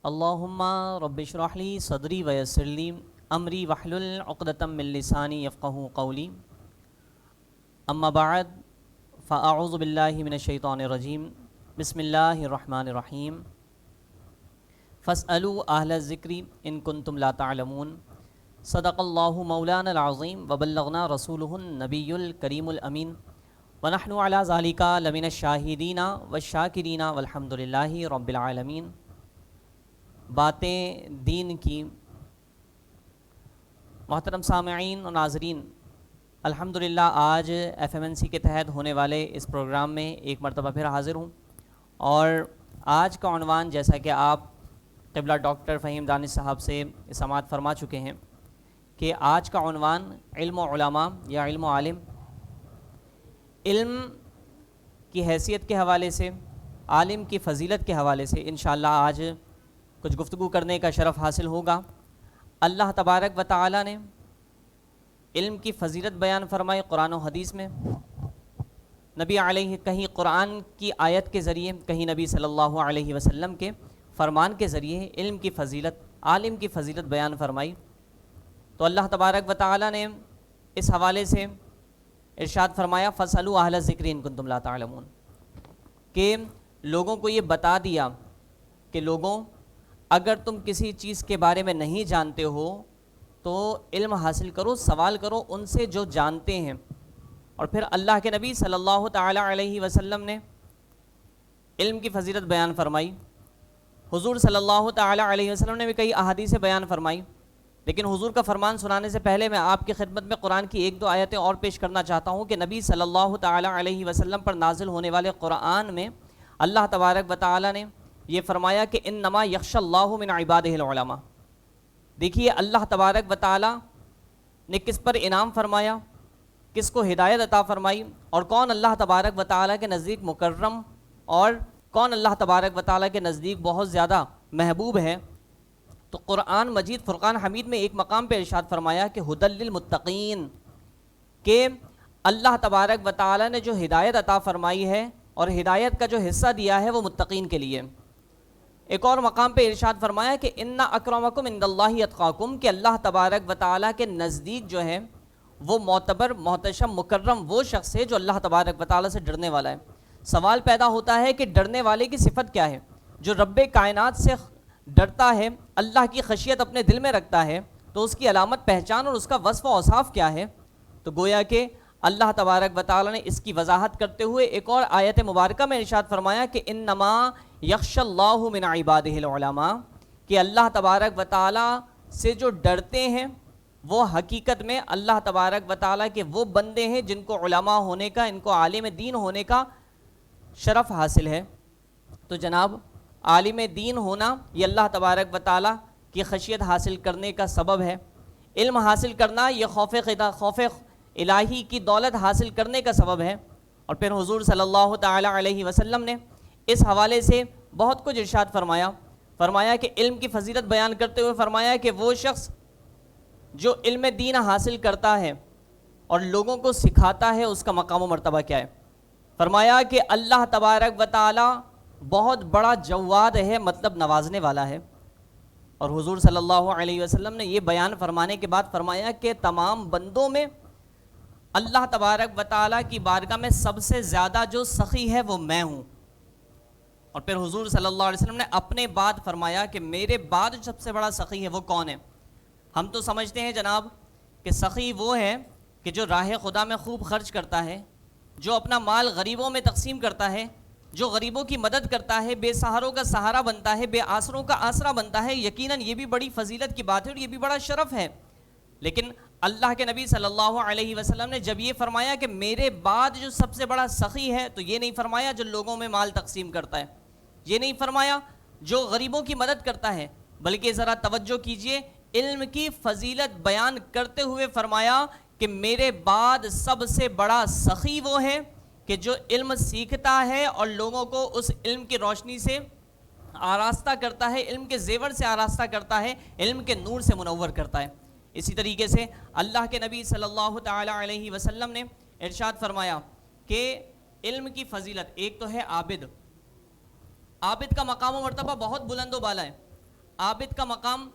اللہم رب اشرح لی صدری ویسر لی امری واحلل عقدۃ من لسانی یفقہوا قولی اما بعد فاعوذ باللہ من الشیطان الرجیم بسم اللہ الرحمن الرحیم فاسألوا اہل الذکر ان کنتم لا تعلمون صدق اللہ مولانا العظیم وبلغنا رسولہ النبی الکریم الامین ونحن علی ذالک لمن الشاہدین والشاکرین والحمد للہ رب العالمین۔ باتیں دین کی محترم سامعین و ناظرین، الحمدللہ آج FMNC کے تحت ہونے والے اس پروگرام میں ایک مرتبہ پھر حاضر ہوں، اور آج کا عنوان جیسا کہ آپ قبلہ ڈاکٹر فہیم دانش صاحب سے سماعت فرما چکے ہیں کہ آج کا عنوان علم و علماء یا علم و عالم، علم کی حیثیت کے حوالے سے، عالم کی فضیلت کے حوالے سے انشاءاللہ آج کچھ گفتگو کرنے کا شرف حاصل ہوگا۔ اللہ تبارک و تعالی نے علم کی فضیلت بیان فرمائی قرآن و حدیث میں، نبی علیہ کہیں قرآن کی آیت کے ذریعے، کہیں نبی صلی اللہ علیہ وسلم کے فرمان کے ذریعے علم کی فضیلت، عالم کی فضیلت بیان فرمائی۔ تو اللہ تبارک و تعالی نے اس حوالے سے ارشاد فرمایا فاسألوا اہل الذکر ان کنتم لا تعلمون، کہ لوگوں کو یہ بتا دیا کہ لوگوں اگر تم کسی چیز کے بارے میں نہیں جانتے ہو تو علم حاصل کرو، سوال کرو ان سے جو جانتے ہیں۔ اور پھر اللہ کے نبی صلی اللہ تعالی علیہ وسلم نے علم کی فضیلت بیان فرمائی، حضور صلی اللہ تعالی علیہ وسلم نے بھی کئی احادیث بیان فرمائی، لیکن حضور کا فرمان سنانے سے پہلے میں آپ کی خدمت میں قرآن کی ایک دو آیتیں اور پیش کرنا چاہتا ہوں کہ نبی صلی اللہ تعالی علیہ وسلم پر نازل ہونے والے قرآن میں اللہ تبارک و تعالی نے یہ فرمایا کہ انما یخشی اللہ من عبادہ العلماء۔ دیکھیے اللہ تبارک و تعالی نے کس پر انعام فرمایا، کس کو ہدایت عطا فرمائی، اور کون اللہ تبارک و تعالی کے نزدیک مکرم اور کون اللہ تبارک و تعالی کے نزدیک بہت زیادہ محبوب ہے۔ تو قرآن مجید فرقان حمید میں ایک مقام پہ ارشاد فرمایا کہ ھدی للمتقین، کہ اللہ تبارک و تعالی نے جو ہدایت عطا فرمائی ہے اور ہدایت کا جو حصہ دیا ہے وہ متقین کے لیے۔ ایک اور مقام پہ ارشاد فرمایا کہ ان اکرمکم عند اللہ اتقاکم، کہ اللہ تبارک و تعالی کے نزدیک جو ہے وہ معتبر، محتشم، مکرم وہ شخص ہے جو اللہ تبارک و تعالی سے ڈرنے والا ہے۔ سوال پیدا ہوتا ہے کہ ڈرنے والے کی صفت کیا ہے؟ جو رب کائنات سے ڈرتا ہے، اللہ کی خشیت اپنے دل میں رکھتا ہے، تو اس کی علامت، پہچان اور اس کا وصف و اوصاف کیا ہے؟ تو گویا کہ اللہ تبارک و تعالی نے اس کی وضاحت کرتے ہوئے ایک اور آیت مبارکہ میں ارشاد فرمایا کہ انما یخشی اللہ من عبادہ العلماء، کہ اللہ تبارک و تعالی سے جو ڈرتے ہیں وہ حقیقت میں اللہ تبارک و تعالی کے وہ بندے ہیں جن کو علماء ہونے کا، ان کو عالم دین ہونے کا شرف حاصل ہے۔ تو جناب عالم دین ہونا یہ اللہ تبارک و تعالی کی خشیت حاصل کرنے کا سبب ہے۔ علم حاصل کرنا یہ خوف الہی کی دولت حاصل کرنے کا سبب ہے۔ اور پھر حضور صلی اللہ تعالی علیہ وسلم نے اس حوالے سے بہت کچھ ارشاد فرمایا کہ علم کی فضیلت بیان کرتے ہوئے فرمایا کہ وہ شخص جو علم دین حاصل کرتا ہے اور لوگوں کو سکھاتا ہے اس کا مقام و مرتبہ کیا ہے۔ فرمایا کہ اللہ تبارک و تعالی بہت بڑا جواد ہے، مطلب نوازنے والا ہے۔ اور حضور صلی اللہ علیہ وسلم نے یہ بیان فرمانے کے بعد فرمایا کہ تمام بندوں میں اللہ تبارک و تعالی کی بارگاہ میں سب سے زیادہ جو سخی ہے وہ میں ہوں۔ اور پھر حضور صلی اللہ علیہ وسلم نے اپنے بعد فرمایا کہ میرے بعد جو سب سے بڑا سخی ہے وہ کون ہے؟ ہم تو سمجھتے ہیں جناب کہ سخی وہ ہے کہ جو راہ خدا میں خوب خرچ کرتا ہے، جو اپنا مال غریبوں میں تقسیم کرتا ہے، جو غریبوں کی مدد کرتا ہے، بے سہاروں کا سہارا بنتا ہے، بے آسروں کا آسرا بنتا ہے۔ یقیناً یہ بھی بڑی فضیلت کی بات ہے اور یہ بھی بڑا شرف ہے۔ لیکن اللہ کے نبی صلی اللہ علیہ وسلم نے جب یہ فرمایا کہ میرے بعد جو سب سے بڑا سخی ہے، تو یہ نہیں فرمایا جو لوگوں میں مال تقسیم کرتا ہے، یہ نہیں فرمایا جو غریبوں کی مدد کرتا ہے، بلکہ ذرا توجہ کیجئے، علم کی فضیلت بیان کرتے ہوئے فرمایا کہ میرے بعد سب سے بڑا سخی وہ ہے کہ جو علم سیکھتا ہے اور لوگوں کو اس علم کی روشنی سے آراستہ کرتا ہے، علم کے زیور سے آراستہ کرتا ہے، علم کے نور سے منور کرتا ہے۔ اسی طریقے سے اللہ کے نبی صلی اللہ تعالی علیہ وسلم نے ارشاد فرمایا کہ علم کی فضیلت ایک تو ہے عابد، عابد کا مقام و مرتبہ بہت بلند و بالا ہے۔ عابد کا مقام،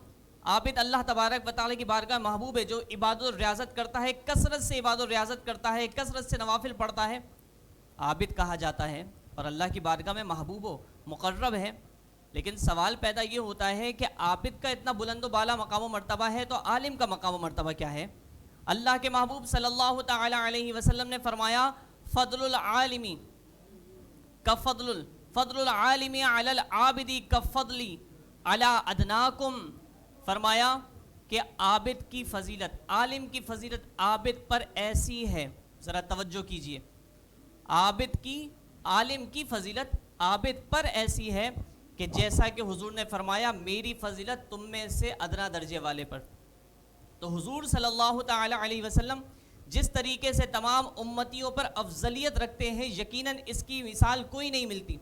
عابد اللہ تبارک و تعالیٰ کی بارگاہ محبوب ہے جو عبادت و ریاضت کرتا ہے، کثرت سے عبادت و ریاضت کرتا ہے، کثرت سے نوافل پڑھتا ہے، عابد کہا جاتا ہے اور اللہ کی بارگاہ میں محبوب و مقرب ہے۔ لیکن سوال پیدا یہ ہوتا ہے کہ عابد کا اتنا بلند و بالا مقام و مرتبہ ہے تو عالم کا مقام و مرتبہ کیا ہے؟ اللہ کے محبوب صلی اللہ تعالی علیہ وسلم نے فرمایا فضل العالمی فضل العالم علی العابد کفضلی علی ادناکم، فرمایا کہ عابد کی فضیلت، عالم کی فضیلت عابد پر ایسی ہے، ذرا توجہ کیجئے، عالم کی فضیلت عابد پر ایسی ہے کہ جیسا کہ حضور نے فرمایا میری فضیلت تم میں سے ادنا درجے والے پر۔ تو حضور صلی اللہ تعالی علیہ وسلم جس طریقے سے تمام امتیوں پر افضلیت رکھتے ہیں، یقیناً اس کی مثال کوئی نہیں ملتی،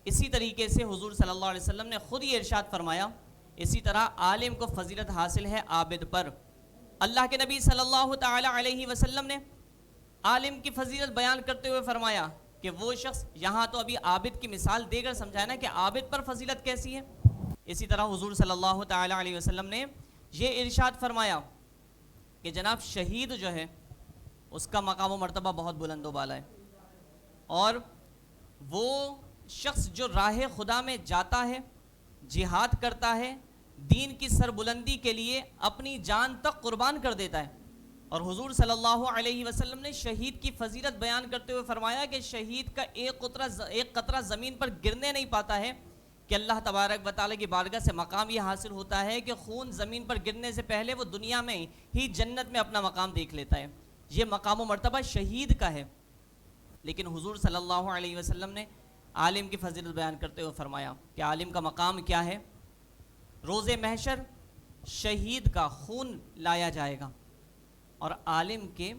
اسی طریقے سے حضور صلی اللہ علیہ وسلم نے خود ہی ارشاد فرمایا اسی طرح عالم کو فضیلت حاصل ہے عابد پر۔ اللہ کے نبی صلی اللہ تعالی علیہ وسلم نے عالم کی فضیلت بیان کرتے ہوئے فرمایا کہ وہ شخص، یہاں تو ابھی عابد کی مثال دے کر سمجھایا نا کہ عابد پر فضیلت کیسی ہے، اسی طرح حضور صلی اللہ تعالی علیہ وسلم نے یہ ارشاد فرمایا کہ جناب شہید جو ہے اس کا مقام و مرتبہ بہت بلند و بالا ہے، اور وہ شخص جو راہ خدا میں جاتا ہے، جہاد کرتا ہے، دین کی سربلندی کے لیے اپنی جان تک قربان کر دیتا ہے۔ اور حضور صلی اللہ علیہ وسلم نے شہید کی فضیلت بیان کرتے ہوئے فرمایا کہ شہید کا ایک قطرہ زمین پر گرنے نہیں پاتا ہے کہ اللہ تبارک و تعالیٰ کی بارگاہ سے مقام یہ حاصل ہوتا ہے کہ خون زمین پر گرنے سے پہلے وہ دنیا میں ہی جنت میں اپنا مقام دیکھ لیتا ہے۔ یہ مقام و مرتبہ شہید کا ہے۔ لیکن حضور صلی اللہ علیہ وسلم نے عالم کی فضیلت بیان کرتے ہوئے فرمایا کہ عالم کا مقام کیا ہے؟ روز محشر شہید کا خون لایا جائے گا اور عالم کے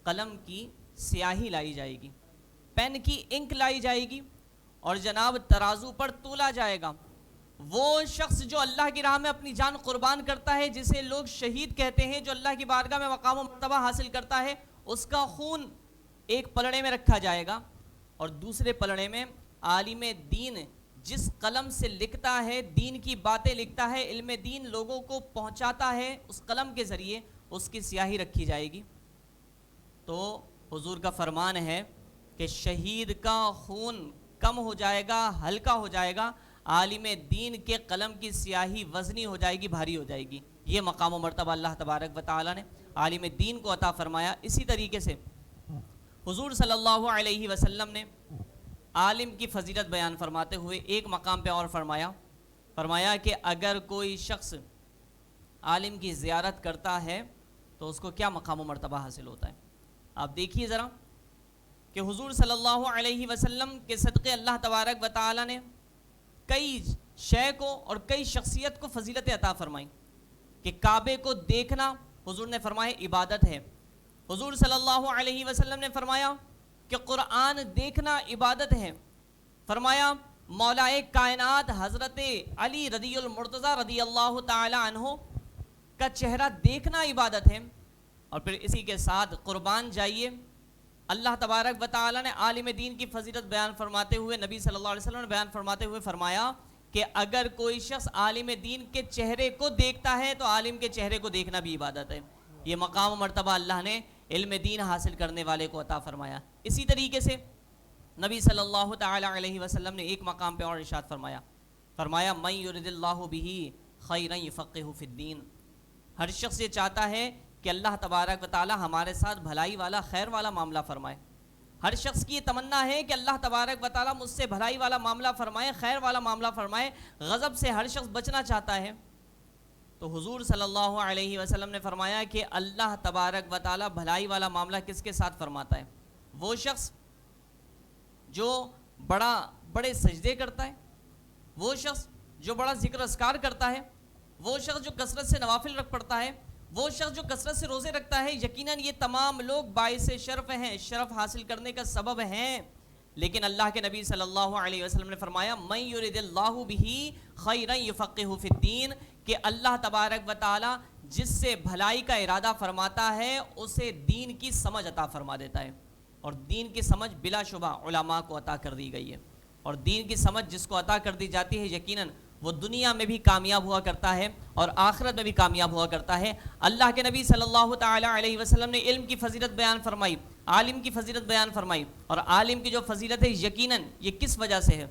قلم کی سیاہی لائی جائے گی، پین کی انک لائی جائے گی اور جناب ترازو پر تولا جائے گا۔ وہ شخص جو اللہ کی راہ میں اپنی جان قربان کرتا ہے، جسے لوگ شہید کہتے ہیں، جو اللہ کی بارگاہ میں مقام و مرتبہ حاصل کرتا ہے، اس کا خون ایک پلڑے میں رکھا جائے گا اور دوسرے پلڑے میں عالم دین جس قلم سے لکھتا ہے، دین کی باتیں لکھتا ہے، علم دین لوگوں کو پہنچاتا ہے، اس قلم کے ذریعے اس کی سیاہی رکھی جائے گی۔ تو حضور کا فرمان ہے کہ شہید کا خون کم ہو جائے گا، ہلکا ہو جائے گا، عالم دین کے قلم کی سیاہی وزنی ہو جائے گی، بھاری ہو جائے گی۔ یہ مقام و مرتبہ اللہ تبارک و تعالیٰ نے عالم دین کو عطا فرمایا۔ اسی طریقے سے حضور صلی اللہ علیہ وسلم نے عالم کی فضیلت بیان فرماتے ہوئے ایک مقام پہ اور فرمایا کہ اگر کوئی شخص عالم کی زیارت کرتا ہے تو اس کو کیا مقام و مرتبہ حاصل ہوتا ہے۔ آپ دیکھیے ذرا کہ حضور صلی اللہ علیہ وسلم کے صدقے اللہ تبارک و تعالیٰ نے کئی شے کو اور کئی شخصیت کو فضیلت عطا فرمائی کہ کعبے کو دیکھنا حضور نے فرمایا عبادت ہے۔ حضور صلی اللہ علیہ وسلم نے فرمایا کہ قرآن دیکھنا عبادت ہے۔ فرمایا مولائے کائنات حضرت علی رضی المرتضی رضی اللہ تعالی عنہ کا چہرہ دیکھنا عبادت ہے۔ اور پھر اسی کے ساتھ قربان جائیے، اللہ تبارک و تعالی نے عالم دین کی فضیلت بیان فرماتے ہوئے، نبی صلی اللہ علیہ وسلم نے بیان فرماتے ہوئے فرمایا کہ اگر کوئی شخص عالم دین کے چہرے کو دیکھتا ہے تو عالم کے چہرے کو دیکھنا بھی عبادت ہے۔ یہ مقام و مرتبہ اللہ نے علم دین حاصل کرنے والے کو عطا فرمایا۔ اسی طریقے سے نبی صلی اللہ تعالی علیہ وسلم نے ایک مقام پہ اور ارشاد فرمایا من یرد اللہ بہ خیرا یفقہہ فی الدین، ہر شخص یہ چاہتا ہے کہ اللہ تبارک و تعالی ہمارے ساتھ بھلائی والا، خیر والا معاملہ فرمائے۔ ہر شخص کی یہ تمنا ہے کہ اللہ تبارک و تعالی مجھ سے بھلائی والا معاملہ فرمائے، خیر والا معاملہ فرمائے۔ غضب سے ہر شخص بچنا چاہتا ہے۔ تو حضور صلی اللہ علیہ وسلم نے فرمایا کہ اللہ تبارک و تعالی بھلائی والا معاملہ کس کے ساتھ فرماتا ہے؟ وہ شخص جو بڑے سجدے کرتا ہے، وہ شخص جو بڑا ذکر اذکار کرتا ہے، وہ شخص جو کثرت سے نوافل رکھ پڑتا ہے، وہ شخص جو کثرت سے روزے رکھتا ہے۔ یقیناً یہ تمام لوگ باعث شرف ہیں، شرف حاصل کرنے کا سبب ہیں۔ لیکن اللہ کے نبی صلی اللہ علیہ وسلم نے فرمایا من یرد اللہ بہ خیرا یفقہہ فی الدین، کہ اللہ تبارک و تعالی جس سے بھلائی کا ارادہ فرماتا ہے اسے دین کی سمجھ عطا فرما دیتا ہے۔ اور دین کی سمجھ بلا شبہ علماء کو عطا کر دی گئی ہے، اور دین کی سمجھ جس کو عطا کر دی جاتی ہے یقیناً وہ دنیا میں بھی کامیاب ہوا کرتا ہے اور آخرت میں بھی کامیاب ہوا کرتا ہے۔ اللہ کے نبی صلی اللہ تعالی علیہ وسلم نے علم کی فضیلت بیان فرمائی، عالم کی فضیلت بیان فرمائی، اور عالم کی جو فضیلت ہے یقیناً یہ کس وجہ سے ہے؟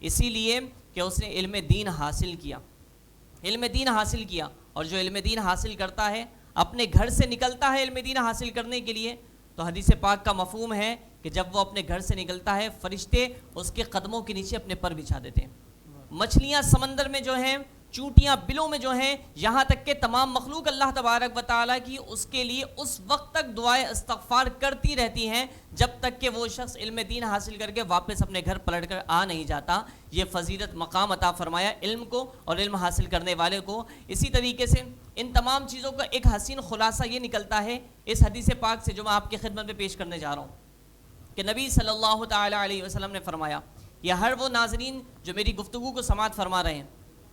اسی لیے کہ اس نے علم دین حاصل کیا، علم دین حاصل کیا۔ اور جو علم دین حاصل کرتا ہے اپنے گھر سے نکلتا ہے علم دین حاصل کرنے کے لیے، تو حدیث پاک کا مفہوم ہے کہ جب وہ اپنے گھر سے نکلتا ہے فرشتے اس کے قدموں کے نیچے اپنے پر بچھا دیتے ہیں۔ مچھلیاں سمندر میں جو ہیں، چونٹیاں بلوں میں جو ہیں، یہاں تک کہ تمام مخلوق اللہ تبارک و تعالیٰ کی اس کے لیے اس وقت تک دعائے استغفار کرتی رہتی ہیں جب تک کہ وہ شخص علم دین حاصل کر کے واپس اپنے گھر پلٹ کر آ نہیں جاتا۔ یہ فضیلت مقام عطا فرمایا علم کو اور علم حاصل کرنے والے کو۔ اسی طریقے سے ان تمام چیزوں کا ایک حسین خلاصہ یہ نکلتا ہے اس حدیث پاک سے جو میں آپ کی خدمت میں پیش کرنے جا رہا ہوں کہ نبی صلی اللہ تعالی علیہ وسلم نے فرمایا، یہ ہر وہ ناظرین جو میری گفتگو کو سماعت فرما رہے ہیں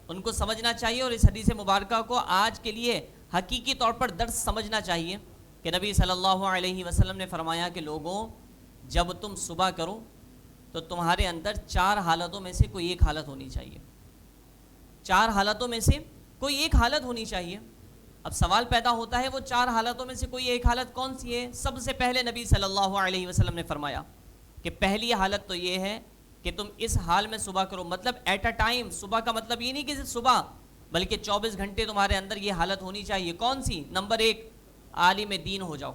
ان کو سمجھنا چاہیے اور اس حدیث مبارکہ کو آج کے لیے حقیقی طور پر درس سمجھنا چاہیے کہ نبی صلی اللہ علیہ وسلم نے فرمایا کہ لوگوں، جب تم صبح کرو تو تمہارے اندر 4 حالتوں میں سے کوئی ایک حالت ہونی چاہیے، 4 حالتوں میں سے کوئی ایک حالت ہونی چاہیے۔ اب سوال پیدا ہوتا ہے وہ 4 حالتوں میں سے کوئی ایک حالت کون سی ہے؟ سب سے پہلے نبی صلی اللہ علیہ وسلم نے فرمایا کہ پہلی حالت تو یہ ہے کہ تم اس حال میں صبح کرو، مطلب ایٹ اے ٹائم۔ صبح کا مطلب یہ نہیں کہ صبح، بلکہ 24 گھنٹے تمہارے اندر یہ حالت ہونی چاہیے۔ کون سی؟ نمبر 1، عالم دین ہو جاؤ۔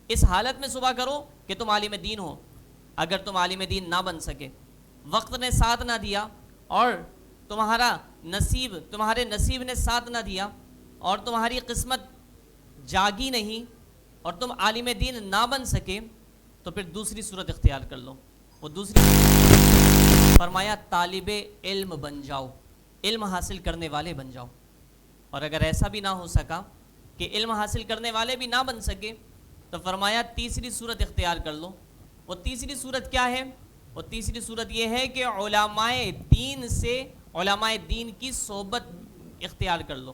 اس حالت میں صبح کرو کہ تم عالم دین ہو۔ اگر تم عالم دین نہ بن سکے، وقت نے ساتھ نہ دیا اور تمہارے نصیب نے ساتھ نہ دیا اور تمہاری قسمت جاگی نہیں اور تم عالم دین نہ بن سکے، تو پھر دوسری صورت اختیار کر لو۔ وہ دوسری فرمایا طالب علم بن جاؤ، علم حاصل کرنے والے بن جاؤ۔ اور اگر ایسا بھی نہ ہو سکا کہ علم حاصل کرنے والے بھی نہ بن سکے، تو فرمایا تیسری صورت اختیار کر لو۔ وہ تیسری صورت کیا ہے؟ وہ تیسری صورت یہ ہے کہ علماء دین کی صحبت اختیار کر لو،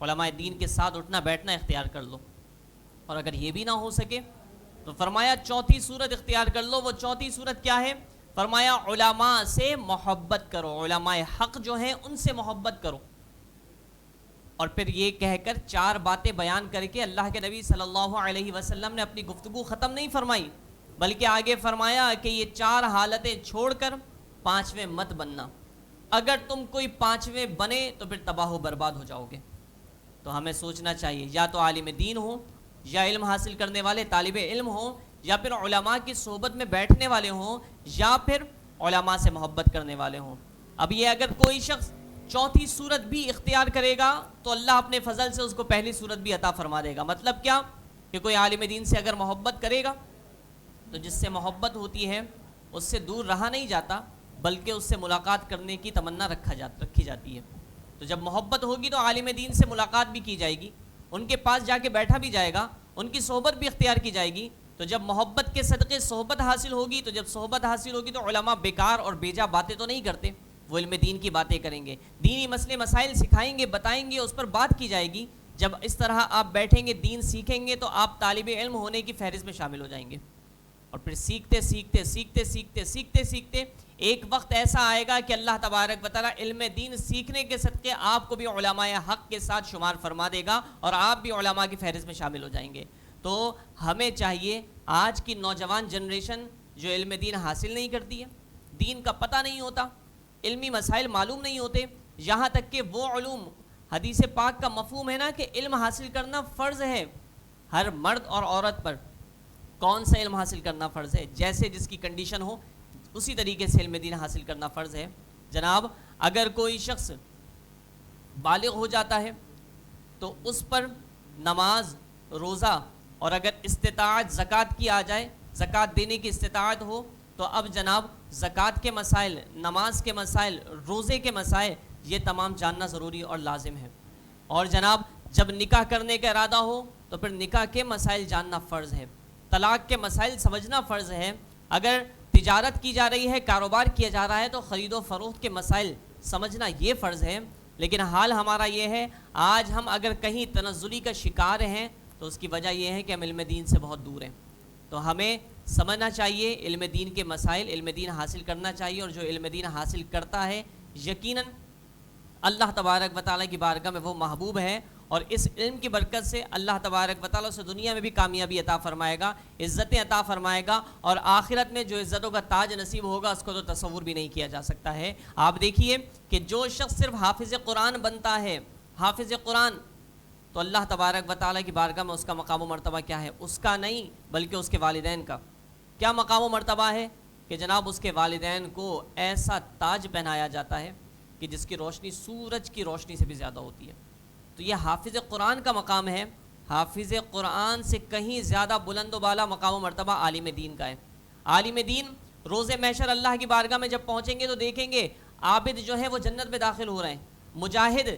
علماء دین کے ساتھ اٹھنا بیٹھنا اختیار کر لو۔ اور اگر یہ بھی نہ ہو سکے تو فرمایا چوتھی صورت اختیار کر لو۔ وہ چوتھی صورت کیا ہے؟ فرمایا علماء سے محبت کرو، علماء حق جو ہیں ان سے محبت کرو۔ اور پھر یہ کہہ کر 4 باتیں بیان کر کے اللہ کے نبی صلی اللہ علیہ وسلم نے اپنی گفتگو ختم نہیں فرمائی، بلکہ آگے فرمایا کہ یہ 4 حالتیں چھوڑ کر 5ویں مت بننا۔ اگر تم کوئی 5ویں بنے تو پھر تباہ و برباد ہو جاؤ گے۔ تو ہمیں سوچنا چاہیے یا تو عالم دین ہو، یا علم حاصل کرنے والے طالب علم ہوں، یا پھر علماء کی صحبت میں بیٹھنے والے ہوں، یا پھر علماء سے محبت کرنے والے ہوں۔ اب یہ اگر کوئی شخص چوتھی صورت بھی اختیار کرے گا تو اللہ اپنے فضل سے اس کو پہلی صورت بھی عطا فرما دے گا۔ مطلب کیا؟ کہ کوئی عالم دین سے اگر محبت کرے گا تو جس سے محبت ہوتی ہے اس سے دور رہا نہیں جاتا، بلکہ اس سے ملاقات کرنے کی تمنا رکھی جاتی ہے۔ تو جب محبت ہوگی تو عالم دین سے ملاقات بھی کی جائے گی، ان کے پاس جا کے بیٹھا بھی جائے گا، ان کی صحبت بھی اختیار کی جائے گی۔ تو جب محبت کے صدقے صحبت حاصل ہوگی، تو جب صحبت حاصل ہوگی تو علماء بیکار اور بیجا باتیں تو نہیں کرتے، وہ علم دین کی باتیں کریں گے، دینی مسئلے مسائل سکھائیں گے، بتائیں گے، اس پر بات کی جائے گی۔ جب اس طرح آپ بیٹھیں گے، دین سیکھیں گے، تو آپ طالب علم ہونے کی فہرست میں شامل ہو جائیں گے۔ اور پھر سیکھتے سیکھتے سیکھتے سیکھتے سیکھتے سیکھتے ایک وقت ایسا آئے گا کہ اللہ تبارک و تعالیٰ علم دین سیکھنے کے صدقے آپ کو بھی علماء حق کے ساتھ شمار فرما دے گا اور آپ بھی علماء کی فہرست میں شامل ہو جائیں گے۔ تو ہمیں چاہیے، آج کی نوجوان جنریشن جو علم دین حاصل نہیں کرتی ہے، دین کا پتہ نہیں ہوتا، علمی مسائل معلوم نہیں ہوتے، یہاں تک کہ وہ علوم، حدیث پاک کا مفہوم ہے نا کہ علم حاصل کرنا فرض ہے ہر مرد اور عورت پر۔ کون سا علم حاصل کرنا فرض ہے؟ جیسے جس کی کنڈیشن ہو اسی طریقے سے علم دین حاصل کرنا فرض ہے۔ جناب اگر کوئی شخص بالغ ہو جاتا ہے تو اس پر نماز، روزہ اور اگر استطاعت زکوٰۃ کی آ جائے، زکوٰۃ دینے کی استطاعت ہو، تو اب جناب زکوٰۃ کے مسائل، نماز کے مسائل، روزے کے مسائل، یہ تمام جاننا ضروری اور لازم ہے۔ اور جناب جب نکاح کرنے کا ارادہ ہو تو پھر نکاح کے مسائل جاننا فرض ہے، طلاق کے مسائل سمجھنا فرض ہے۔ اگر تجارت کی جا رہی ہے، کاروبار کیا جا رہا ہے، تو خرید و فروخت کے مسائل سمجھنا یہ فرض ہے۔ لیکن حال ہمارا یہ ہے، آج ہم اگر کہیں تنزلی کا شکار ہیں تو اس کی وجہ یہ ہے کہ ہم علم دین سے بہت دور ہیں۔ تو ہمیں سمجھنا چاہیے علم دین کے مسائل، علم دین حاصل کرنا چاہیے، اور جو علم دین حاصل کرتا ہے یقیناً اللہ تبارک و تعالیٰ کی بارگاہ میں وہ محبوب ہے، اور اس علم کی برکت سے اللہ تبارک و تعالیٰ اسے دنیا میں بھی کامیابی عطا فرمائے گا، عزتیں عطا فرمائے گا، اور آخرت میں جو عزتوں کا تاج نصیب ہوگا اس کو تو تصور بھی نہیں کیا جا سکتا ہے۔ آپ دیکھیے کہ جو شخص صرف حافظ قرآن بنتا ہے، حافظ قرآن، تو اللہ تبارک و تعالیٰ کی بارگاہ میں اس کا مقام و مرتبہ کیا ہے؟ اس کا نہیں بلکہ اس کے والدین کا کیا مقام و مرتبہ ہے کہ جناب اس کے والدین کو ایسا تاج پہنایا جاتا ہے کہ جس کی روشنی سورج کی روشنی سے بھی زیادہ ہوتی ہے۔ تو یہ حافظ قرآن کا مقام ہے۔ حافظ قرآن سے کہیں زیادہ بلند و بالا مقام و مرتبہ عالم دین کا ہے۔ عالم دین روز محشر اللہ کی بارگاہ میں جب پہنچیں گے تو دیکھیں گے عابد جو ہیں وہ جنت میں داخل ہو رہے ہیں، مجاہد،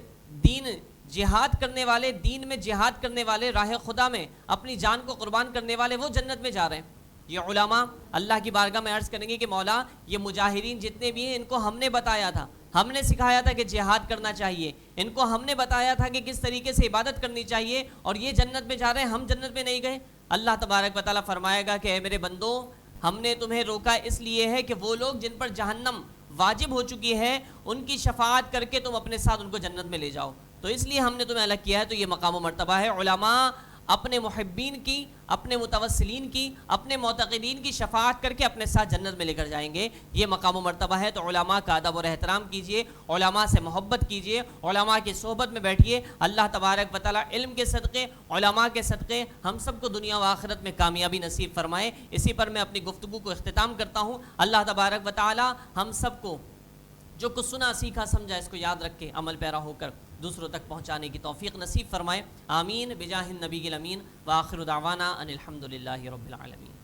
دین جہاد کرنے والے، دین میں جہاد کرنے والے، راہ خدا میں اپنی جان کو قربان کرنے والے، وہ جنت میں جا رہے ہیں۔ یہ علماء اللہ کی بارگاہ میں عرض کریں گے کہ مولا یہ مجاہدین جتنے بھی ہیں ان کو ہم نے بتایا تھا، ہم نے سکھایا تھا کہ جہاد کرنا چاہیے، ان کو ہم نے بتایا تھا کہ کس طریقے سے عبادت کرنی چاہیے، اور یہ جنت میں جا رہے ہیں، ہم جنت میں نہیں گئے۔ اللہ تبارک و تعالیٰ فرمائے گا کہ اے میرے بندو، ہم نے تمہیں روکا اس لیے ہے کہ وہ لوگ جن پر جہنم واجب ہو چکی ہے ان کی شفاعت کر کے تم اپنے ساتھ ان کو جنت میں لے جاؤ، تو اس لیے ہم نے تمہیں الگ کیا ہے۔ تو یہ مقام و مرتبہ ہے۔ علماء اپنے محبین کی، اپنے متوسلین کی، اپنے معتقدین کی شفاعت کر کے اپنے ساتھ جنت میں لے کر جائیں گے، یہ مقام و مرتبہ ہے۔ تو علماء کا ادب اور احترام کیجئے، علماء سے محبت کیجئے، علماء کی صحبت میں بیٹھیے۔ اللہ تبارک و تعالیٰ علم کے صدقے، علماء کے صدقے ہم سب کو دنیا و آخرت میں کامیابی نصیب فرمائے۔ اسی پر میں اپنی گفتگو کو اختتام کرتا ہوں۔ اللہ تبارک و تعالیٰ ہم سب کو جو کچھ سنا سیکھا سمجھا اس کو یاد رکھ کے عمل پیرا ہو کر دوسروں تک پہنچانے کی توفیق نصیب فرمائے۔ آمین بجاہ النبی الامین، وآخر دعوانا ان الحمد للہ رب العالمین۔